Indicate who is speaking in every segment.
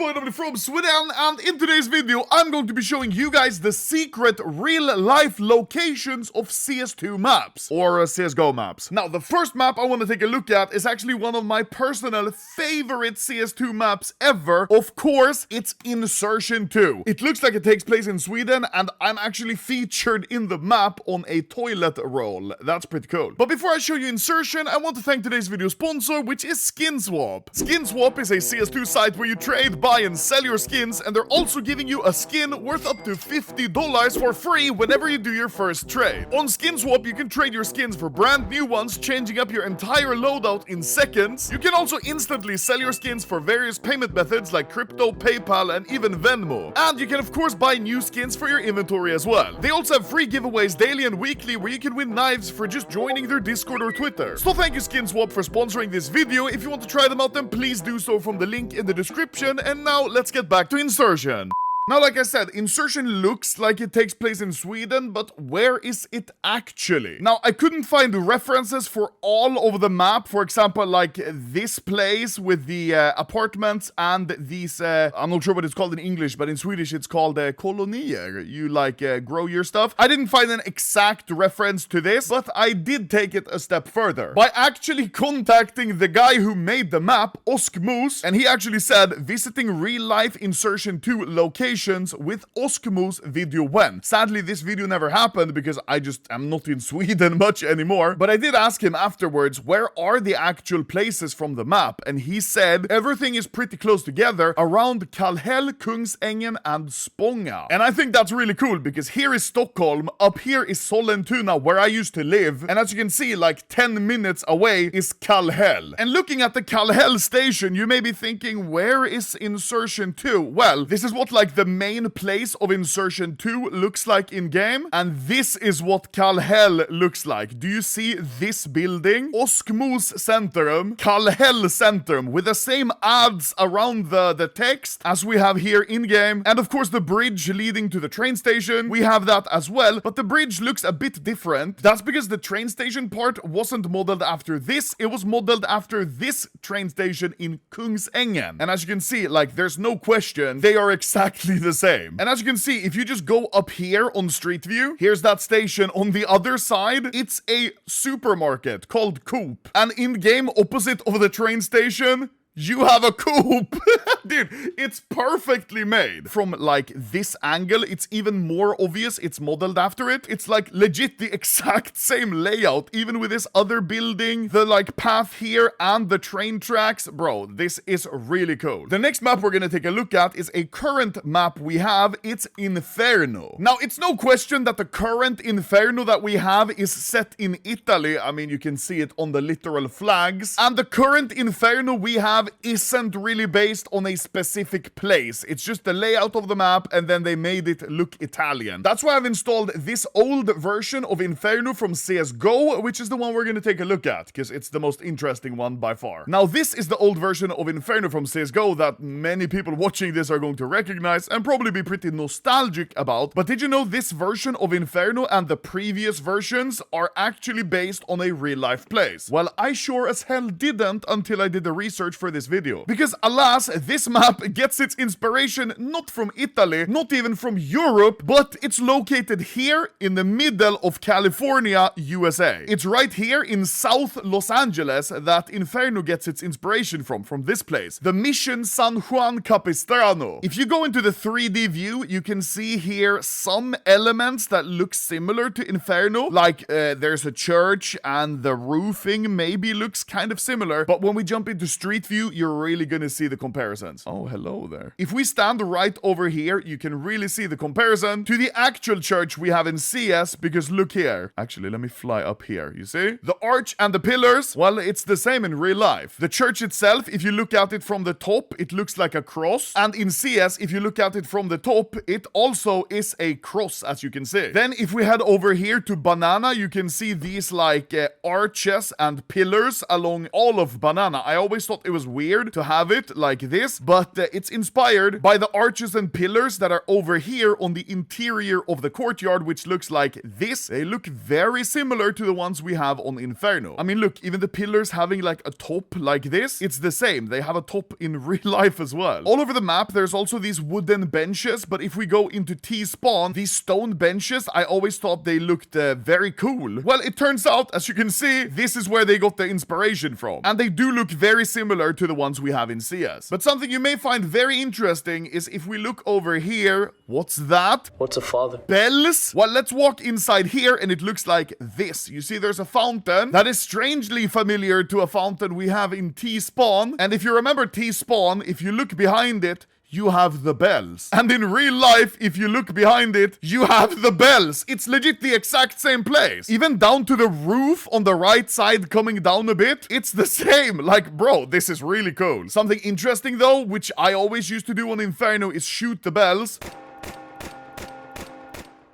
Speaker 1: boy from Sweden, and in today's video I'm going to be showing you guys the secret real-life locations of CS2 maps, or CSGO maps. Now, the first map I want to take a look at is actually one of my personal favorite CS2 maps ever. Of course, it's Insertion 2. It looks like it takes place in Sweden, and I'm actually featured in the map on a toilet roll. That's pretty cool. But before I show you Insertion, I want to thank today's video sponsor, which is SkinSwap. SkinSwap is a CS2 site where you trade, buy, and sell your skins, and they're also giving you a skin worth up to $50 for free whenever you do your first trade. On SkinSwap, you can trade your skins for brand new ones, changing up your entire loadout in seconds. You can also instantly sell your skins for various payment methods like crypto, PayPal, and even Venmo. And you can of course buy new skins for your inventory as well. They also have free giveaways daily and weekly where you can win knives for just joining their Discord or Twitter. So thank you SkinSwap for sponsoring this video. If you want to try them out, then please do so from the link in the description. And now let's get back to Insertion. Now, like I said, Insertion looks like it takes place in Sweden, but where is it actually? Now, I couldn't find references for all over the map. For example, like this place with the apartments and these, I'm not sure what it's called in English, but in Swedish it's called kolonier. You like grow your stuff. I didn't find an exact reference to this, but I did take it a step further by actually contacting the guy who made the map, Oskmoos, and he actually said visiting real-life Insertion 2 location with Oskmo's video when. Sadly, this video never happened because I just am not in Sweden much anymore, but I did ask him afterwards, where are the actual places from the map? And he said everything is pretty close together around Kallhäll, Kungsängen, and Spånga. And I think that's really cool because here is Stockholm, up here is Sollentuna, where I used to live, and as you can see, like 10 minutes away is Kallhäll. And looking at the Kallhäll station, you may be thinking, where is Insertion 2? Well, this is what like the main place of Insertion 2 looks like in game, and this is what Kallhäll looks like. Do you see this building? Oskmos Centrum, Kallhäll Centrum, with the same ads around the text as we have here in game, and of course the bridge leading to the train station, we have that as well, but the bridge looks a bit different. That's because the train station part wasn't modeled after this, it was modeled after this train station in Kungsängen. And as you can see, like, there's no question, they are exactly the same. And as you can see, if you just go up here on Street View, here's that station. On the other side, it's a supermarket called Coop. And in-game, opposite of the train station, you have a Coop. Dude, it's perfectly made. From like this angle, it's even more obvious it's modeled after it. It's like legit the exact same layout, even with this other building, the like path here and the train tracks. Bro, this is really cool. The next map we're gonna take a look at is a current map we have. It's Inferno. Now, it's no question that the current Inferno that we have is set in Italy. I mean, you can see it on the literal flags. And the current Inferno we have isn't really based on a specific place. It's just the layout of the map, and then they made it look Italian. That's why I've installed this old version of Inferno from CSGO, which is the one we're gonna take a look at, because it's the most interesting one by far. Now, this is the old version of Inferno from CSGO that many people watching this are going to recognize and probably be pretty nostalgic about. But did you know this version of Inferno and the previous versions are actually based on a real-life place? Well, I sure as hell didn't until I did the research for this video. Because alas, this map gets its inspiration not from Italy, not even from Europe, but it's located here in the middle of California, USA. It's right here in South Los Angeles that Inferno gets its inspiration from this place. The Mission San Juan Capistrano. If you go into the 3D view, you can see here some elements that look similar to Inferno. Like there's a church and the roofing maybe looks kind of similar, but when we jump into Street View, you're really gonna see the comparisons. Oh, hello there. If we stand right over here, you can really see the comparison to the actual church we have in CS, because look here. Actually, let me fly up here. You see? The arch and the pillars, well, it's the same in real life. The church itself, if you look at it from the top, it looks like a cross. And in CS, if you look at it from the top, it also is a cross, as you can see. Then if we head over here to Banana, you can see these like arches and pillars along all of Banana. I always thought it was weird to have it like this, but it's inspired by the arches and pillars that are over here on the interior of the courtyard, which looks like this. They look very similar to the ones we have on Inferno. I mean, look, even the pillars having like a top like this, it's the same. They have a top in real life as well. All over the map, there's also these wooden benches, but if we go into T-spawn, these stone benches, I always thought they looked very cool. Well, it turns out, as you can see, this is where they got the inspiration from. And they do look very similar to the ones we have in CS. But something you may find very interesting is if we look over here, what's that?
Speaker 2: What's a father?
Speaker 1: Bells? Well, let's walk inside here and it looks like this. You see there's a fountain that is strangely familiar to a fountain we have in T-spawn. And if you remember T-spawn, if you look behind it, you have the bells. And in real life, if you look behind it, you have the bells. It's legit the exact same place. Even down to the roof on the right side coming down a bit, it's the same. Like, bro, this is really cool. Something interesting though, which I always used to do on Inferno, is shoot the bells,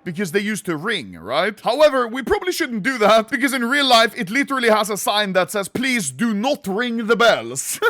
Speaker 1: because they used to ring, right? However, we probably shouldn't do that, because in real life, it literally has a sign that says, please do not ring the bells.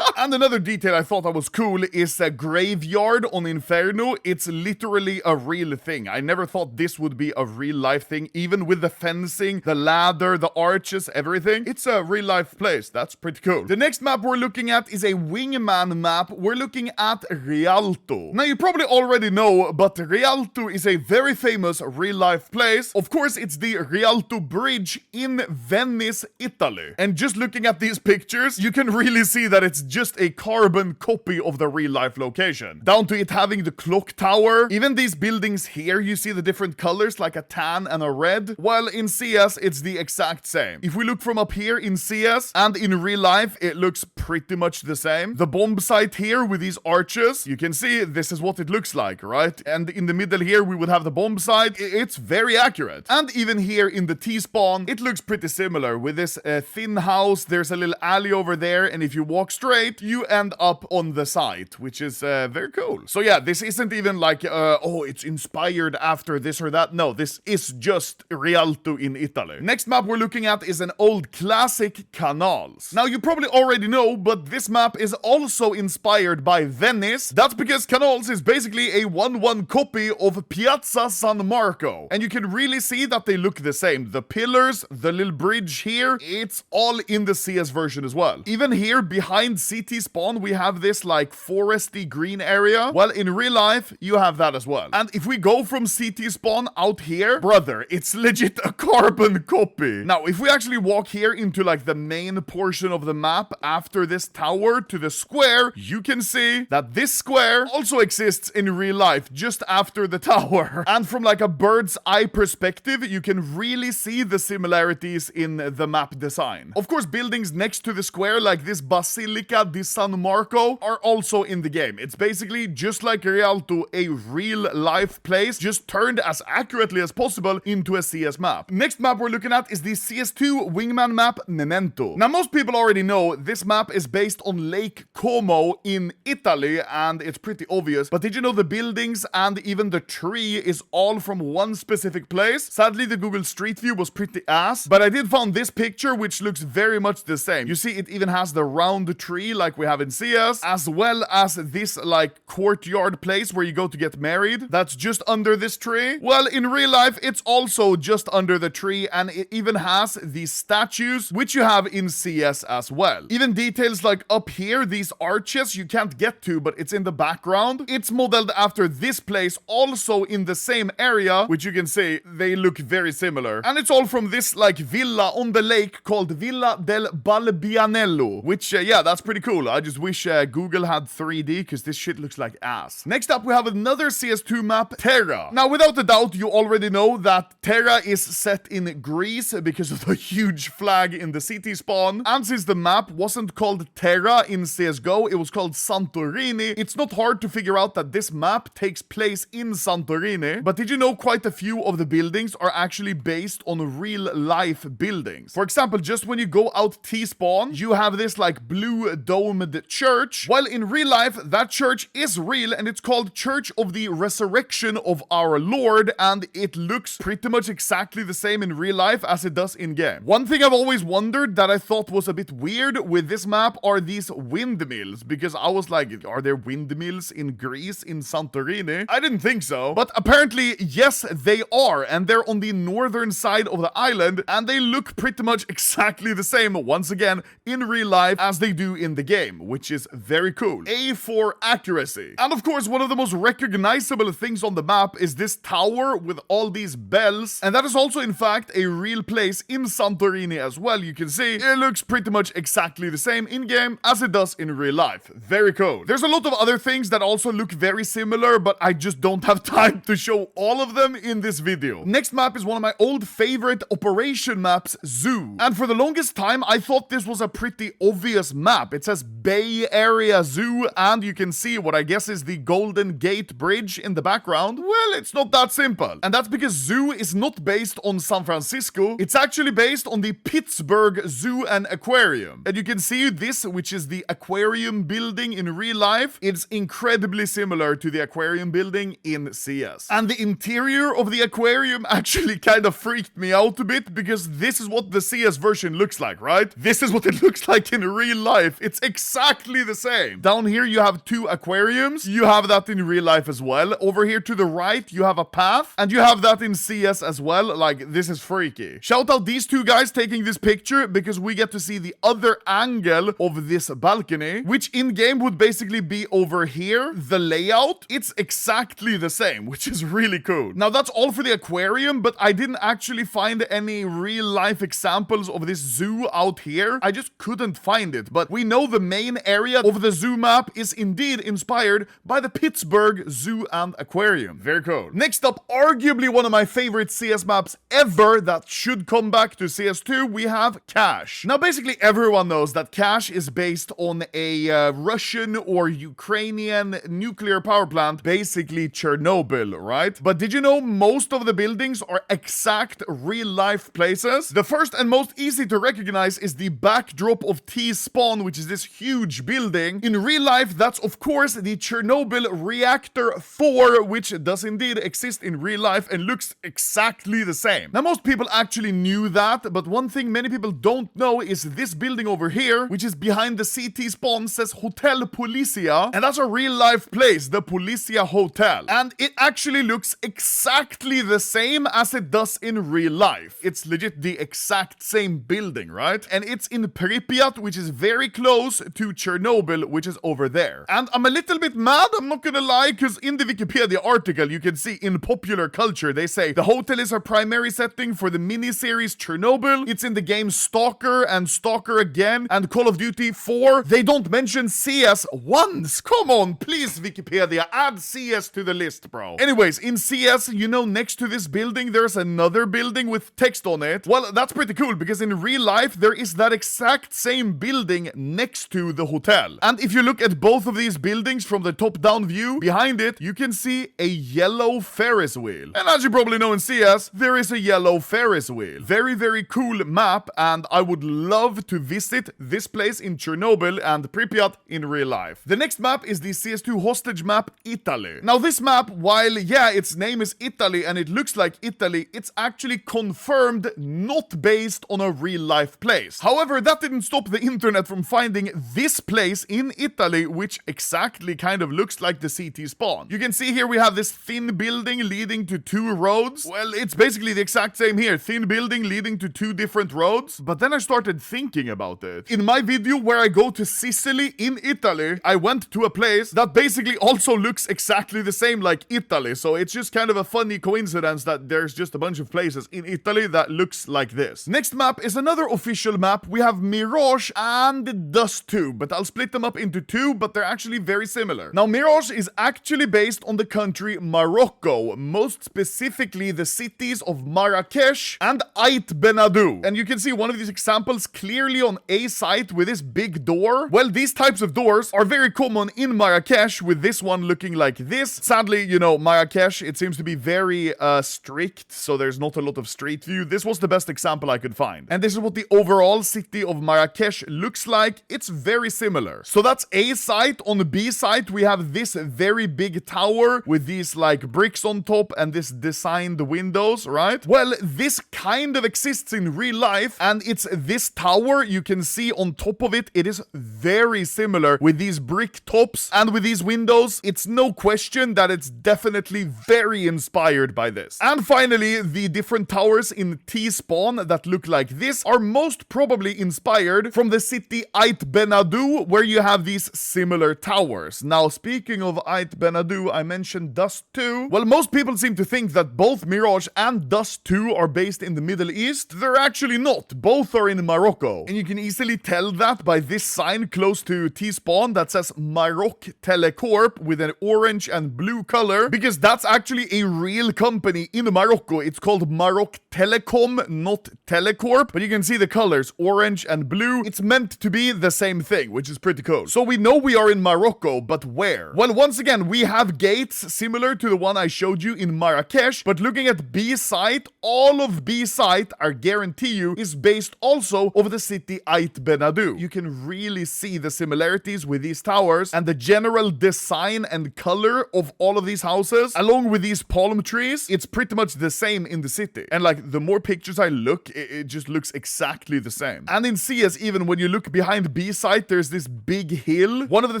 Speaker 1: And another detail I thought that was cool is a graveyard on Inferno. It's literally a real thing. I never thought this would be a real life thing, even with the fencing, the ladder, the arches, everything. It's a real life place. That's pretty cool. The next map we're looking at is a wingman map. We're looking at Rialto. Now, you probably already know, but Rialto is a very famous real-life place. Of course, it's the Rialto Bridge in Venice, Italy. And just looking at these pictures, you can really see that it's just a carbon copy of the real-life location. Down to it having the clock tower. Even these buildings here, you see the different colors, like a tan and a red. While in CS, it's the exact same. If we look from up here in CS and in real life, it looks pretty much the same. The bomb site here with these arches, you can see this is what it looks like, right? And in the middle here, we would have the bomb site. It's very accurate. And even here in the T-spawn, it looks pretty similar with this thin house. There's a little alley over there, and if you walk straight, you end up on the site, which is very cool. So yeah, this isn't even like, oh, it's inspired after this or that. No, this is just Rialto in Italy. Next map we're looking at is an old classic, Canals. Now, you probably already know, but this map is also inspired by Venice. That's because Canals is basically a 1-1 copy of Piazza San Marco. And you can really see that they look the same. The pillars, the little bridge here, it's all in the CS version as well. Even here behind CT spawn, we have this like foresty green area. Well, in real life, you have that as well. And if we go from CT spawn out here, brother, it's legit a carbon copy. Now, if we actually walk here into like the main portion of the map after this tower to the square, you can see that this square also exists in real life just after the tower. And from like a bird's eye perspective, you can really see the similarities in the map design. Of course, buildings next to the square like this Basilica di San Marco are also in the game. It's basically just like Rialto, a real life place, just turned as accurately as possible into a CS map. Next map we're looking at is the CS2 wingman map, Memento. Now, most people already know this map is based on Lake Como in Italy, and it's pretty obvious. But did you know the buildings and even the tree is all from one specific place? Sadly, the Google Street View was pretty ass, but I did find this picture which looks very much the same. You see, it even has the round tree like we have in CS, as well as this like courtyard place where you go to get married. That's just under this tree. Well, in real life, it's also just under the tree, and it even has these statues which you have in CS as well. Even details like up here, these arches you can't get to, but it's in the background. It's modeled after this place, also in the same area, which you can see they look very similar. And it's all from this like villa on the lake called Villa del Balbianello, which yeah, that's pretty cool. I just wish Google had 3D, because this shit looks like ass. Next up, we have another CS2 map, Terra. Now, without a doubt, you already know that Terra is set in Greece because of the huge flag in the city spawn. And since the map wasn't called Terra in CSGO, it was called Santorini, it's not hard to figure out that this map takes place in Santorini. But did you know know quite a few of the buildings are actually based on real life buildings. For example, just when you go out T-spawn, you have this like blue domed church. While in real life, that church is real and it's called Church of the Resurrection of Our Lord, and it looks pretty much exactly the same in real life as it does in game. One thing I've always wondered that I thought was a bit weird with this map are these windmills, because I was like, are there windmills in Greece, in Santorini? I didn't think so, but apparently yes they are, and they're on the northern side of the island, and they look pretty much exactly the same once again in real life as they do in the game, which is very cool. A for accuracy. And of course, one of the most recognizable things on the map is this tower with all these bells, and that is also in fact a real place in Santorini as well. You can see it looks pretty much exactly the same in game as it does in real life. Very cool. There's a lot of other things that also look very similar, but I just don't have time to show all of them in this video. Next map is one of my old favorite operation maps, Zoo. And for the longest time, I thought this was a pretty obvious map. It says Bay Area Zoo, and you can see what I guess is the Golden Gate Bridge in the background. Well, it's not that simple. And that's because Zoo is not based on San Francisco. It's actually based on the Pittsburgh Zoo and Aquarium. And you can see this, which is the aquarium building in real life. It's incredibly similar to the aquarium building in CS. And the interior of the aquarium actually kind of freaked me out a bit, because this is what the CS version looks like, right? This is what it looks like in real life. It's exactly the same. Down here you have two aquariums. You have that in real life as well. Over here to the right you have a path, and you have that in CS as well. Like, this is freaky. Shout out these two guys taking this picture, because we get to see the other angle of this balcony, which in game would basically be over here. The layout, it's exactly the same, which is really cool. Now that's all for the aquarium, but I didn't actually find any real life examples of this zoo out here. I just couldn't find it, but we know the main area of the zoo map is indeed inspired by the Pittsburgh Zoo and Aquarium. Very cool. Next up, arguably one of my favorite CS maps ever that should come back to CS2, we have Cache. Now basically everyone knows that Cache is based on a Russian or Ukrainian nuclear power plant, basically Chernobyl, right? But did you know most of the buildings are exact real life places? The first and most easy to recognize is the backdrop of T-spawn, which is this huge building. In real life, that's of course the Chernobyl reactor 4, which does indeed exist in real life and looks exactly the same. Now most people actually knew that, but one thing many people don't know is this building over here, which is behind the CT spawn, says Hotel Policia, and that's a real life place, the Policia Hotel. And it actually looks exactly the same as it does in real life. It's legit the exact same building, right? And it's in Pripyat, which is very close to Chernobyl, which is over there. And I'm a little bit mad, I'm not gonna lie, because in the Wikipedia article you can see in popular culture they say the hotel is our primary setting for the miniseries Chernobyl. It's in the game Stalker and Stalker again and Call of Duty 4. They don't mention CS once. Come on, please Wikipedia, add CS to the list, bro. Anyways, in CS, you know, next to this building there's another building with text on it. Well, that's pretty cool, because in real life there is that exact same building next to the hotel. And if you look at both of these buildings from the top-down view, behind it you can see a yellow Ferris wheel. And as you probably know in CS, there is a yellow Ferris wheel. Very, very cool map, and I would love to visit this place in Chernobyl and Pripyat in real life. The next map is the CS2 hostage map, Italy. Now this map, while yeah, its name is Italy and it looks like Italy, it's actually confirmed not based on a real life place. However, that didn't stop the internet from finding this place in Italy, which exactly kind of looks like the CT spawn. You can see here we have this thin building leading to two roads. Well, it's basically the exact same here. Thin building leading to two different roads. But then I started thinking about it. In my video where I go to Sicily in Italy, I went to a place that basically also looks exactly the same like Italy. So it's just kind of a funny coincidence that there's just a bunch of places in Italy that looks like this. Next map is another official map. We have Mirage and Dust 2, but I'll split them up into two, but they're actually very similar. Now, Mirage is actually based on the country Morocco, most specifically the cities of Marrakesh and Ait Benadou. And you can see one of these examples clearly on a site with this big door. Well, these types of doors are very common in Marrakesh, with this one looking like this. Sadly, you know, Marrakesh, it seems seems to be very strict, so there's not a lot of street view. This was the best example I could find. And this is what the overall city of Marrakesh looks like. It's very similar. So that's A site. On the B site, we have this very big tower with these like bricks on top and this designed windows, right? Well, this kind of exists in real life, and it's this tower. You can see on top of it, it is very similar with these brick tops and with these windows. It's no question that it's definitely very inspired by this. And finally, the different towers in T-Spawn that look like this are most probably inspired from the city Ait Benadou, where you have these similar towers. Now, speaking of Ait Benadou, I mentioned Dust 2. Well, most people seem to think that both Mirage and Dust 2 are based in the Middle East. They're actually not. Both are in Morocco. And you can easily tell that by this sign close to T-Spawn that says Maroc Telecorp with an orange and blue color, because that's actually a real company in Morocco. It's called Maroc Telecom, not Telecorp. But you can see the colors, orange and blue. It's meant to be the same thing, which is pretty cool. So we know we are in Morocco, but where? Well, once again, we have gates similar to the one I showed you in Marrakesh, but looking at B site, all of B site, I guarantee you, is based also over the city Ait Benadou. You can really see the similarities with these towers and the general design and color of all of these houses, along with these palm trees. It's pretty much the same in the city. And like, the more pictures I look, it just looks exactly the same. And in CS, even when you look behind B site, there's this big hill. One of the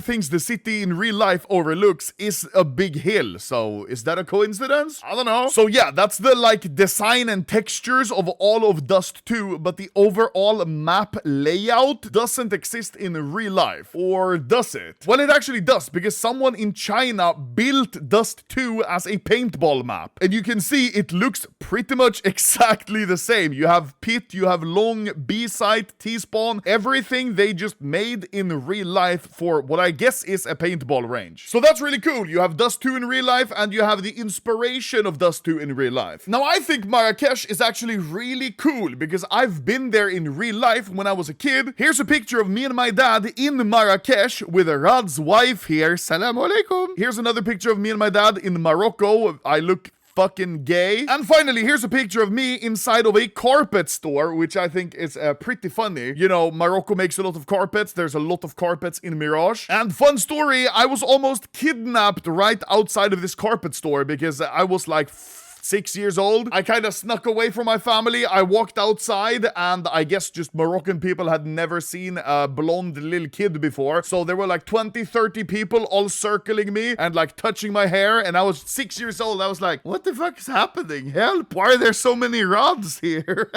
Speaker 1: things the city in real life overlooks is a big hill. So is that a coincidence? I don't know. So yeah, that's the like design and textures of all of Dust 2, but the overall map layout doesn't exist in real life. Or does it? Well, it actually does, because someone in China built Dust 2 as a paintball map. And you can see it looks pretty much exactly the same. You have Pit, you have Long, B-site, T-Spawn, everything they just made in real life for what I guess is a paintball range. So that's really cool. You have Dust 2 in real life, and you have the inspiration of Dust 2 in real life. Now, I think Marrakesh is actually really cool, because I've been there in real life when I was a kid. Here's a picture of me and my dad in Marrakesh with Rad's wife here. Salam alaikum. Here's another picture of me and my dad in Morocco. I look fucking gay. And finally, here's a picture of me inside of a carpet store, which I think is pretty funny. You know, Morocco makes a lot of carpets. There's a lot of carpets in Mirage. And fun story, I was almost kidnapped right outside of this carpet store because I was like 6 years old. I kind of snuck away from my family. I walked outside, and I guess just Moroccan people had never seen a blonde little kid before. So there were like 20, 30 people all circling me and like touching my hair. And I was 6 years old. I was like, what the fuck is happening? Help! Why are there so many rods here?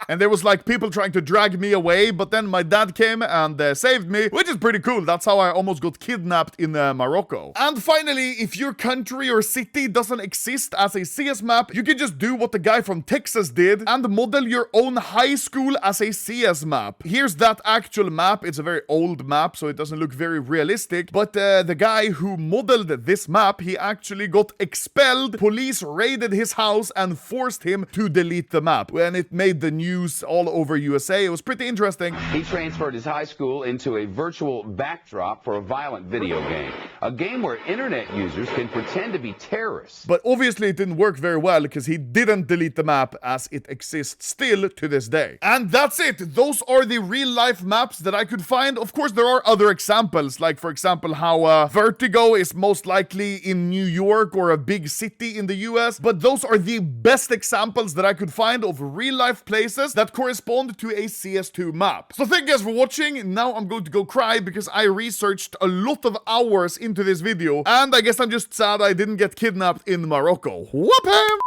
Speaker 1: And there was like people trying to drag me away. But then my dad came and saved me, which is pretty cool. That's how I almost got kidnapped in Morocco. And finally, if your country or city doesn't exist as a CS map, you can just do what the guy from Texas did and model your own high school as a CS map. Here's that actual map. It's a very old map, so it doesn't look very realistic. But the guy who modeled this map, he actually got expelled. Police raided his house and forced him to delete the map. When it made the news all over USA, it was pretty interesting.
Speaker 2: He transferred his high school into a virtual backdrop for a violent video game. A game where internet users can pretend to be terrorists.
Speaker 1: But obviously it didn't work very well, because he didn't delete the map as it exists still to this day. And that's it. Those are the real life maps that I could find. Of course, there are other examples, like for example, how Vertigo is most likely in New York or a big city in the US. But those are the best examples that I could find of real life places that correspond to a CS2 map. So thank you guys for watching. Now I'm going to go cry because I researched a lot of hours into this video. And I guess I'm just sad I didn't get kidnapped in Morocco. Whoop him!